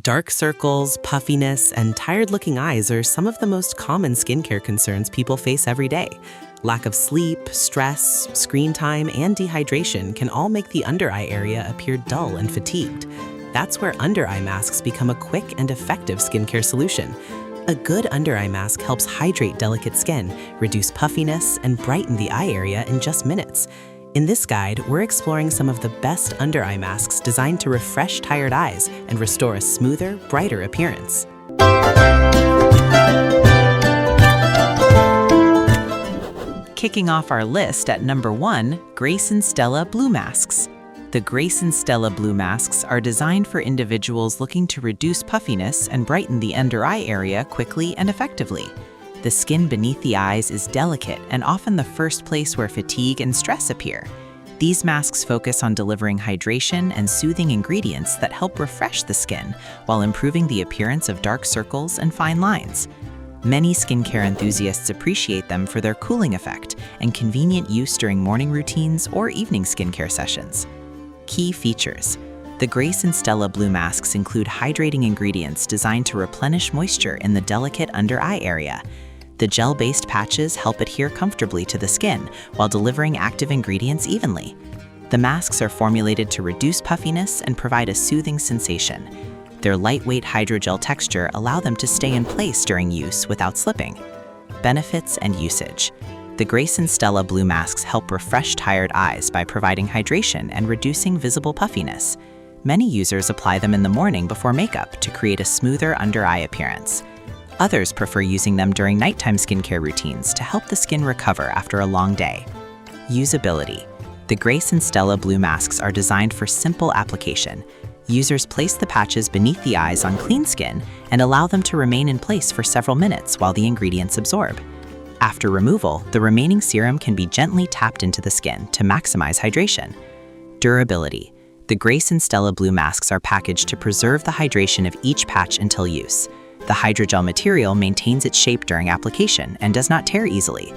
Dark circles, puffiness, and tired-looking eyes are some of the most common skincare concerns people face every day. Lack of sleep, stress, screen time, and dehydration can all make the under-eye area appear dull and fatigued. That's where under-eye masks become a quick and effective skincare solution. A good under-eye mask helps hydrate delicate skin, reduce puffiness, and brighten the eye area in just minutes. In this guide, we're exploring some of the best under-eye masks designed to refresh tired eyes and restore a smoother, brighter appearance. Kicking off our list at number 1, Grace and Stella Blue Masks. The Grace and Stella Blue Masks are designed for individuals looking to reduce puffiness and brighten the under-eye area quickly and effectively. The skin beneath the eyes is delicate and often the first place where fatigue and stress appear. These masks focus on delivering hydration and soothing ingredients that help refresh the skin while improving the appearance of dark circles and fine lines. Many skincare enthusiasts appreciate them for their cooling effect and convenient use during morning routines or evening skincare sessions. Key features. The Grace and Stella Blue Masks include hydrating ingredients designed to replenish moisture in the delicate under-eye area. The gel-based patches help adhere comfortably to the skin while delivering active ingredients evenly. The masks are formulated to reduce puffiness and provide a soothing sensation. Their lightweight hydrogel texture allow them to stay in place during use without slipping. Benefits and usage. The Grace and Stella Blue Masks help refresh tired eyes by providing hydration and reducing visible puffiness. Many users apply them in the morning before makeup to create a smoother under-eye appearance. Others prefer using them during nighttime skincare routines to help the skin recover after a long day. Usability. The Grace and Stella Blue Masks are designed for simple application. Users place the patches beneath the eyes on clean skin and allow them to remain in place for several minutes while the ingredients absorb. After removal, the remaining serum can be gently tapped into the skin to maximize hydration. Durability. The Grace and Stella Blue Masks are packaged to preserve the hydration of each patch until use. The hydrogel material maintains its shape during application and does not tear easily.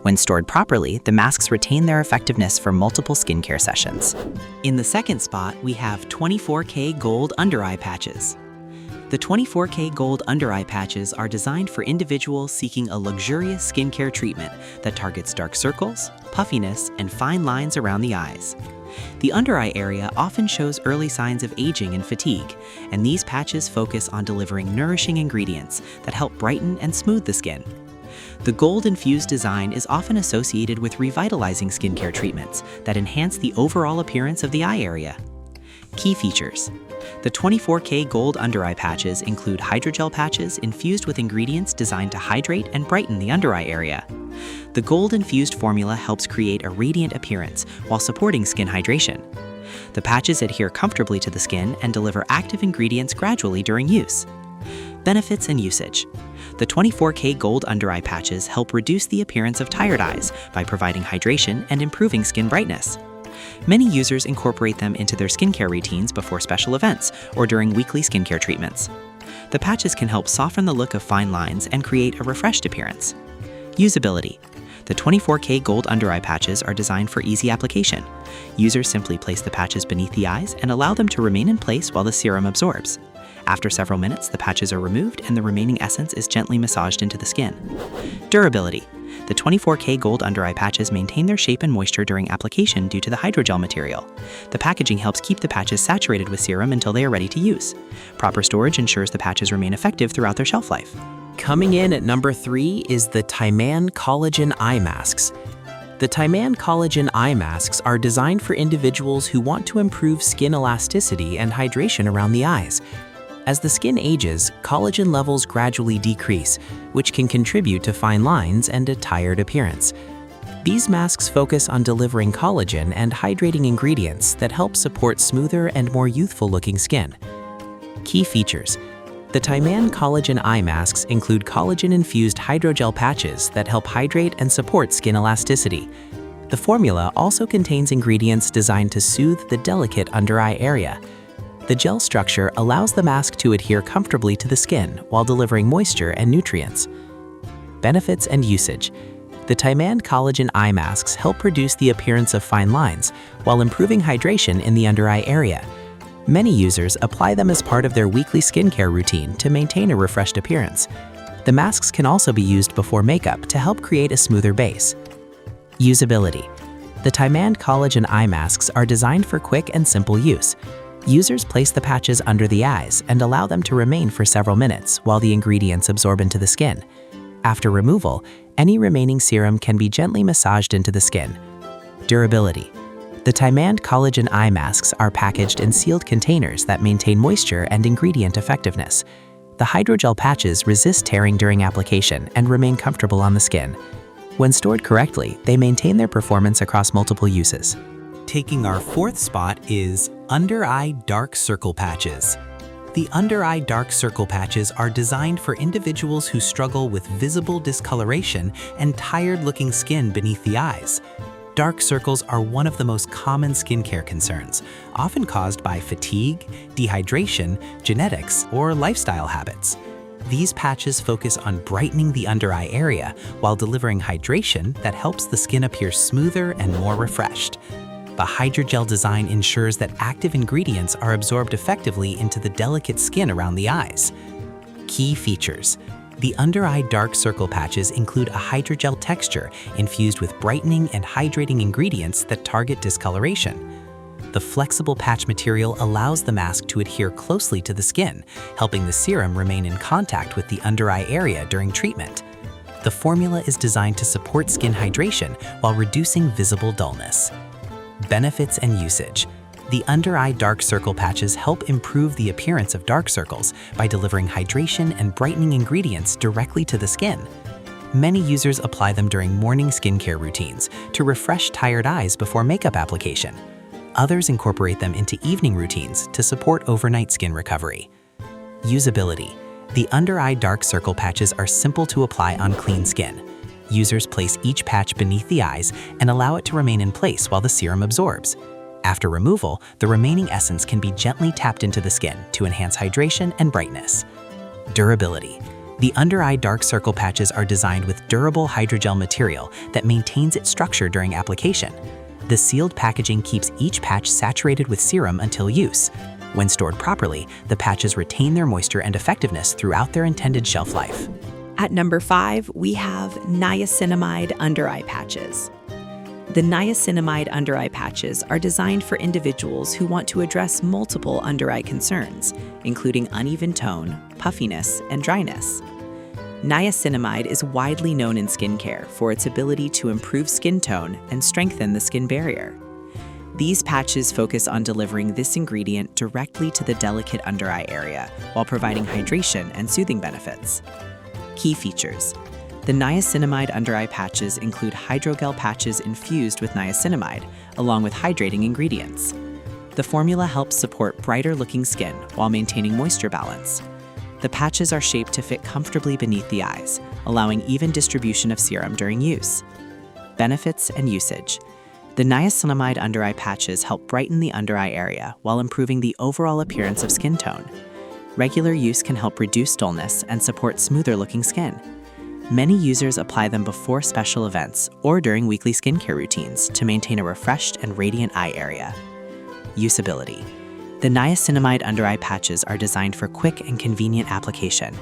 When stored properly, the masks retain their effectiveness for multiple skincare sessions. In the second spot, we have 24K Gold Under-Eye Patches. The 24K Gold Under-Eye Patches are designed for individuals seeking a luxurious skincare treatment that targets dark circles, puffiness, and fine lines around the eyes. The under-eye area often shows early signs of aging and fatigue, and these patches focus on delivering nourishing ingredients that help brighten and smooth the skin. The gold-infused design is often associated with revitalizing skincare treatments that enhance the overall appearance of the eye area. Key features. The 24K Gold Under-Eye Patches include hydrogel patches infused with ingredients designed to hydrate and brighten the under-eye area. The gold-infused formula helps create a radiant appearance while supporting skin hydration. The patches adhere comfortably to the skin and deliver active ingredients gradually during use. Benefits and usage. The 24K Gold Under-Eye Patches help reduce the appearance of tired eyes by providing hydration and improving skin brightness. Many users incorporate them into their skincare routines before special events or during weekly skincare treatments. The patches can help soften the look of fine lines and create a refreshed appearance. Usability. The 24K Gold Under-Eye Patches are designed for easy application. Users simply place the patches beneath the eyes and allow them to remain in place while the serum absorbs. After several minutes, the patches are removed and the remaining essence is gently massaged into the skin. Durability. The 24K Gold Under-Eye Patches maintain their shape and moisture during application due to the hydrogel material. The packaging helps keep the patches saturated with serum until they are ready to use. Proper storage ensures the patches remain effective throughout their shelf life. Coming in at number 3 is the Taimand Collagen Eye Masks. The Taimand Collagen Eye Masks are designed for individuals who want to improve skin elasticity and hydration around the eyes. As the skin ages, collagen levels gradually decrease, which can contribute to fine lines and a tired appearance. These masks focus on delivering collagen and hydrating ingredients that help support smoother and more youthful-looking skin. Key features. The Taimand Collagen Eye Masks include collagen-infused hydrogel patches that help hydrate and support skin elasticity. The formula also contains ingredients designed to soothe the delicate under-eye area. The gel structure allows the mask to adhere comfortably to the skin while delivering moisture and nutrients. Benefits and usage. The Taimand Collagen Eye Masks help reduce the appearance of fine lines while improving hydration in the under-eye area. Many users apply them as part of their weekly skincare routine to maintain a refreshed appearance. The masks can also be used before makeup to help create a smoother base. Usability. The Taimand Collagen eye masks are designed for quick and simple use. Users place the patches under the eyes and allow them to remain for several minutes while the ingredients absorb into the skin. After removal, any remaining serum can be gently massaged into the skin. Durability. The Taimand Collagen eye masks are packaged in sealed containers that maintain moisture and ingredient effectiveness. The hydrogel patches resist tearing during application and remain comfortable on the skin. When stored correctly, they maintain their performance across multiple uses. Taking our fourth spot is under-eye dark circle patches. The under-eye dark circle patches are designed for individuals who struggle with visible discoloration and tired-looking skin beneath the eyes. Dark circles are one of the most common skincare concerns, often caused by fatigue, dehydration, genetics, or lifestyle habits. These patches focus on brightening the under-eye area while delivering hydration that helps the skin appear smoother and more refreshed. The hydrogel design ensures that active ingredients are absorbed effectively into the delicate skin around the eyes. Key features. The under-eye dark circle patches include a hydrogel texture infused with brightening and hydrating ingredients that target discoloration. The flexible patch material allows the mask to adhere closely to the skin, helping the serum remain in contact with the under-eye area during treatment. The formula is designed to support skin hydration while reducing visible dullness. Benefits and usage. The under-eye dark circle patches help improve the appearance of dark circles by delivering hydration and brightening ingredients directly to the skin. Many users apply them during morning skincare routines to refresh tired eyes before makeup application. Others incorporate them into evening routines to support overnight skin recovery. Usability. The under-eye dark circle patches are simple to apply on clean skin. Users place each patch beneath the eyes and allow it to remain in place while the serum absorbs. After removal, the remaining essence can be gently tapped into the skin to enhance hydration and brightness. Durability. The under-eye dark circle patches are designed with durable hydrogel material that maintains its structure during application. The sealed packaging keeps each patch saturated with serum until use. When stored properly, the patches retain their moisture and effectiveness throughout their intended shelf life. At number 5, we have Niacinamide under-eye patches. The niacinamide under-eye patches are designed for individuals who want to address multiple under-eye concerns, including uneven tone, puffiness, and dryness. Niacinamide is widely known in skincare for its ability to improve skin tone and strengthen the skin barrier. These patches focus on delivering this ingredient directly to the delicate under-eye area while providing hydration and soothing benefits. Key features. The niacinamide under-eye patches include hydrogel patches infused with niacinamide, along with hydrating ingredients. The formula helps support brighter-looking skin while maintaining moisture balance. The patches are shaped to fit comfortably beneath the eyes, allowing even distribution of serum during use. Benefits and usage. The niacinamide under-eye patches help brighten the under-eye area while improving the overall appearance of skin tone. Regular use can help reduce dullness and support smoother-looking skin. Many users apply them before special events or during weekly skincare routines to maintain a refreshed and radiant eye area. Usability. The niacinamide under-eye patches are designed for quick and convenient application.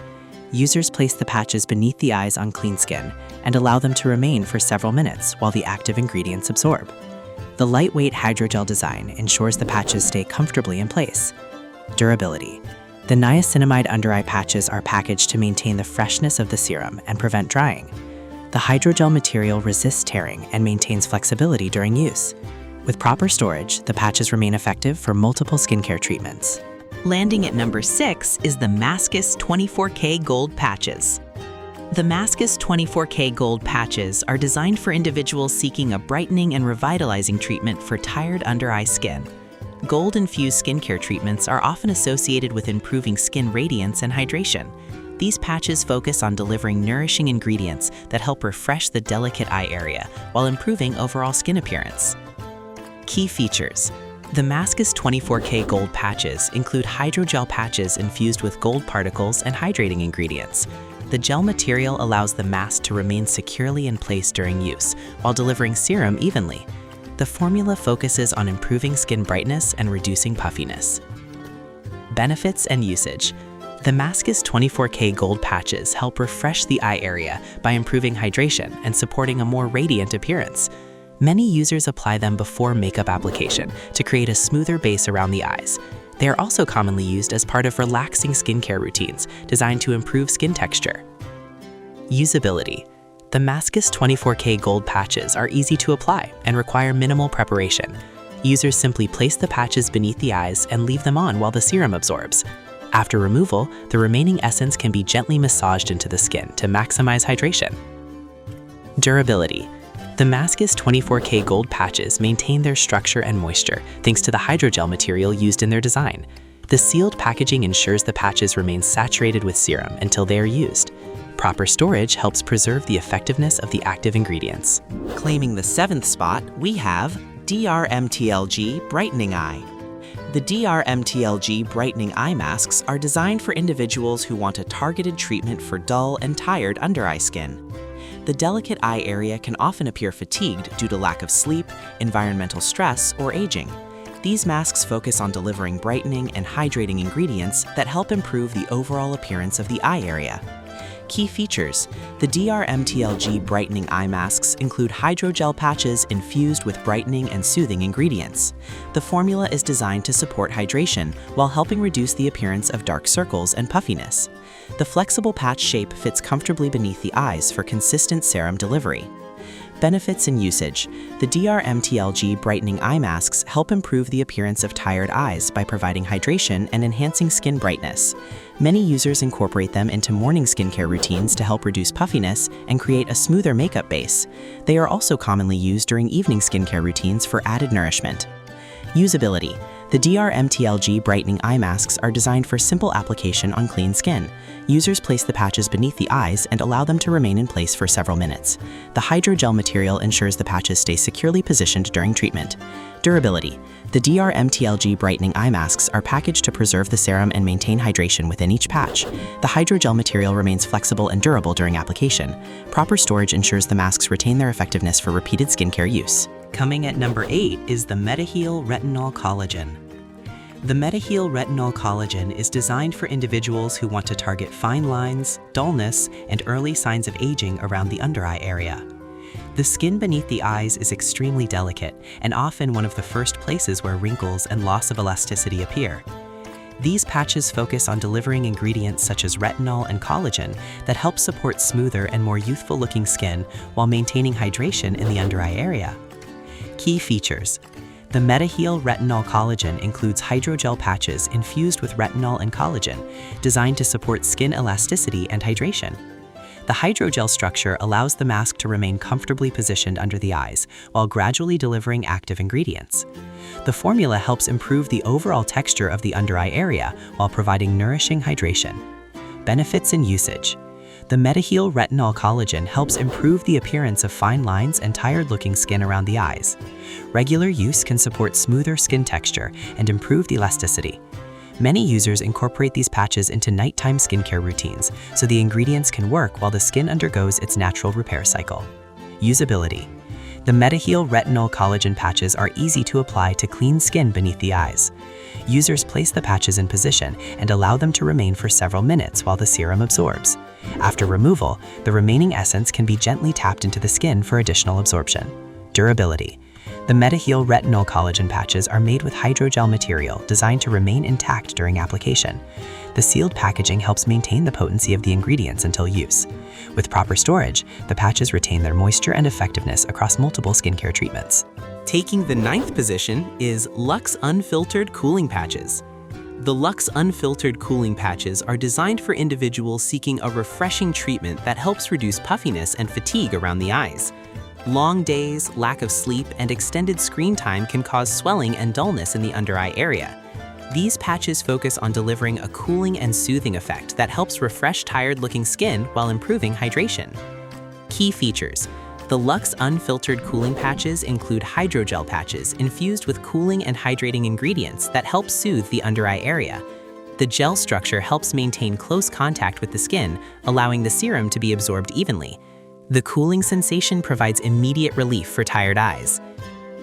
Users place the patches beneath the eyes on clean skin and allow them to remain for several minutes while the active ingredients absorb. The lightweight hydrogel design ensures the patches stay comfortably in place. Durability. The niacinamide under-eye patches are packaged to maintain the freshness of the serum and prevent drying. The hydrogel material resists tearing and maintains flexibility during use. With proper storage, the patches remain effective for multiple skincare treatments. Landing at number 6 is the Maskiss 24K Gold Patches. The Maskiss 24K Gold Patches are designed for individuals seeking a brightening and revitalizing treatment for tired under-eye skin. Gold-infused skincare treatments are often associated with improving skin radiance and hydration. These patches focus on delivering nourishing ingredients that help refresh the delicate eye area while improving overall skin appearance. Key features. The Maskiss 24K Gold Patches include hydrogel patches infused with gold particles and hydrating ingredients. The gel material allows the mask to remain securely in place during use while delivering serum evenly. The formula focuses on improving skin brightness and reducing puffiness. Benefits and usage. The Maskiss 24K Gold Patches help refresh the eye area by improving hydration and supporting a more radiant appearance. Many users apply them before makeup application to create a smoother base around the eyes. They are also commonly used as part of relaxing skincare routines designed to improve skin texture. Usability. The Maskiss 24K Gold Patches are easy to apply and require minimal preparation. Users simply place the patches beneath the eyes and leave them on while the serum absorbs. After removal, the remaining essence can be gently massaged into the skin to maximize hydration. Durability. The Maskiss 24K Gold Patches maintain their structure and moisture thanks to the hydrogel material used in their design. The sealed packaging ensures the patches remain saturated with serum until they are used. Proper storage helps preserve the effectiveness of the active ingredients. Claiming the 7th spot, we have DRMTLGY Brightening Eye. The DRMTLGY Brightening Eye masks are designed for individuals who want a targeted treatment for dull and tired under-eye skin. The delicate eye area can often appear fatigued due to lack of sleep, environmental stress, or aging. These masks focus on delivering brightening and hydrating ingredients that help improve the overall appearance of the eye area. Key features. The DRMTLGY Brightening Eye masks include hydrogel patches infused with brightening and soothing ingredients. The formula is designed to support hydration while helping reduce the appearance of dark circles and puffiness. The flexible patch shape fits comfortably beneath the eyes for consistent serum delivery. Benefits and usage. The DRMTLGY Brightening Eye masks help improve the appearance of tired eyes by providing hydration and enhancing skin brightness. Many users incorporate them into morning skincare routines to help reduce puffiness and create a smoother makeup base. They are also commonly used during evening skincare routines for added nourishment. Usability. The DRMTLGY Brightening Eye masks are designed for simple application on clean skin. Users place the patches beneath the eyes and allow them to remain in place for several minutes. The hydrogel material ensures the patches stay securely positioned during treatment. Durability. The DRMTLGY Brightening Eye masks are packaged to preserve the serum and maintain hydration within each patch. The hydrogel material remains flexible and durable during application. Proper storage ensures the masks retain their effectiveness for repeated skincare use. Coming at number 8 is the Mediheal Retinol Collagen. The Mediheal Retinol Collagen is designed for individuals who want to target fine lines, dullness, and early signs of aging around the under-eye area. The skin beneath the eyes is extremely delicate and often one of the first places where wrinkles and loss of elasticity appear. These patches focus on delivering ingredients such as retinol and collagen that help support smoother and more youthful-looking skin while maintaining hydration in the under-eye area. Key features. The Mediheal Retinol Collagen includes hydrogel patches infused with retinol and collagen, designed to support skin elasticity and hydration. The hydrogel structure allows the mask to remain comfortably positioned under the eyes while gradually delivering active ingredients. The formula helps improve the overall texture of the under-eye area while providing nourishing hydration. Benefits and usage. The Mediheal Retinol Collagen helps improve the appearance of fine lines and tired-looking skin around the eyes. Regular use can support smoother skin texture and improve the elasticity. Many users incorporate these patches into nighttime skincare routines, so the ingredients can work while the skin undergoes its natural repair cycle. Usability. The Mediheal Retinol Collagen patches are easy to apply to clean skin beneath the eyes. Users place the patches in position and allow them to remain for several minutes while the serum absorbs. After removal, the remaining essence can be gently tapped into the skin for additional absorption. Durability. The Mediheal Retinol Collagen patches are made with hydrogel material designed to remain intact during application. The sealed packaging helps maintain the potency of the ingredients until use. With proper storage, the patches retain their moisture and effectiveness across multiple skincare treatments. Taking the 9th position is Luxe Unfiltered Cooling Patches. The Luxe Unfiltered Cooling Patches are designed for individuals seeking a refreshing treatment that helps reduce puffiness and fatigue around the eyes. Long days, lack of sleep, and extended screen time can cause swelling and dullness in the under-eye area. These patches focus on delivering a cooling and soothing effect that helps refresh tired-looking skin while improving hydration. Key features. The Luxe Unfiltered Cooling Patches include hydrogel patches infused with cooling and hydrating ingredients that help soothe the under-eye area. The gel structure helps maintain close contact with the skin, allowing the serum to be absorbed evenly. The cooling sensation provides immediate relief for tired eyes.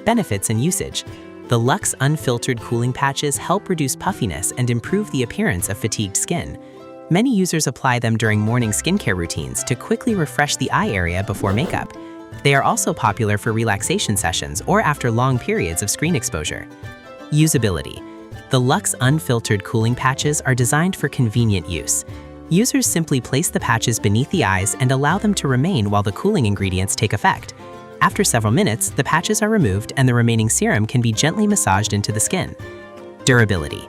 Benefits and usage. The Luxe Unfiltered cooling patches help reduce puffiness and improve the appearance of fatigued skin. Many users apply them during morning skincare routines to quickly refresh the eye area before makeup. They are also popular for relaxation sessions or after long periods of screen exposure. Usability. The Luxe Unfiltered cooling patches are designed for convenient use. Users simply place the patches beneath the eyes and allow them to remain while the cooling ingredients take effect. After several minutes, the patches are removed and the remaining serum can be gently massaged into the skin. Durability.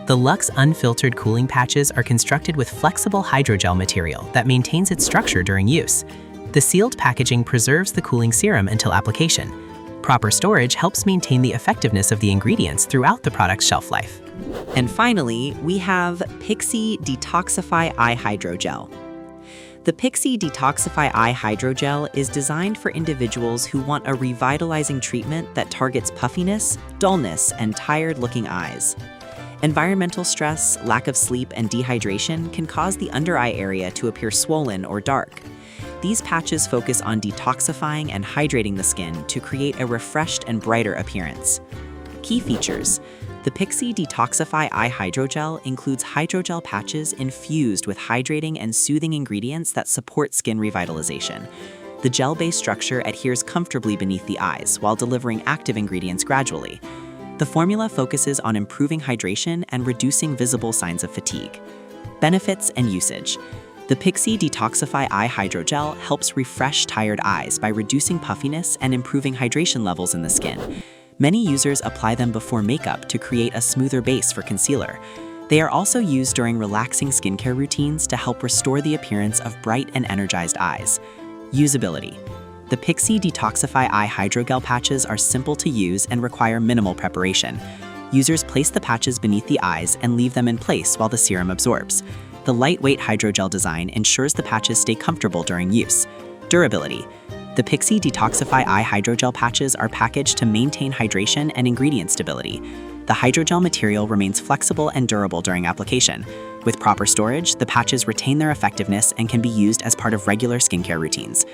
The Luxe Unfiltered cooling patches are constructed with flexible hydrogel material that maintains its structure during use. The sealed packaging preserves the cooling serum until application. Proper storage helps maintain the effectiveness of the ingredients throughout the product's shelf life. And finally, we have Pixi DetoxifEYE Hydrogel. The Pixi DetoxifEYE Hydrogel is designed for individuals who want a revitalizing treatment that targets puffiness, dullness, and tired-looking eyes. Environmental stress, lack of sleep, and dehydration can cause the under-eye area to appear swollen or dark. These patches focus on detoxifying and hydrating the skin to create a refreshed and brighter appearance. Key features. The Pixi DetoxifEYE Hydrogel includes hydrogel patches infused with hydrating and soothing ingredients that support skin revitalization. The gel-based structure adheres comfortably beneath the eyes while delivering active ingredients gradually. The formula focuses on improving hydration and reducing visible signs of fatigue. Benefits and usage. The Pixi DetoxifEYE Hydrogel helps refresh tired eyes by reducing puffiness and improving hydration levels in the skin. Many users apply them before makeup to create a smoother base for concealer. They are also used during relaxing skincare routines to help restore the appearance of bright and energized eyes. Usability. The Pixi DetoxifEYE Hydrogel patches are simple to use and require minimal preparation. Users place the patches beneath the eyes and leave them in place while the serum absorbs. The lightweight hydrogel design ensures the patches stay comfortable during use. Durability. The Pixi DetoxifEYE Hydrogel patches are packaged to maintain hydration and ingredient stability. The hydrogel material remains flexible and durable during application. With proper storage, the patches retain their effectiveness and can be used as part of regular skincare routines.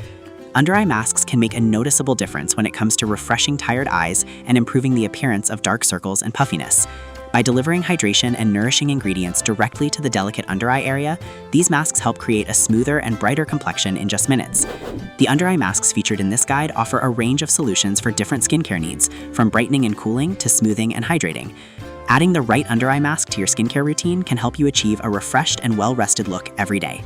Under-eye masks can make a noticeable difference when it comes to refreshing tired eyes and improving the appearance of dark circles and puffiness. By delivering hydration and nourishing ingredients directly to the delicate under-eye area, these masks help create a smoother and brighter complexion in just minutes. The under-eye masks featured in this guide offer a range of solutions for different skincare needs, from brightening and cooling to smoothing and hydrating. Adding the right under-eye mask to your skincare routine can help you achieve a refreshed and well-rested look every day.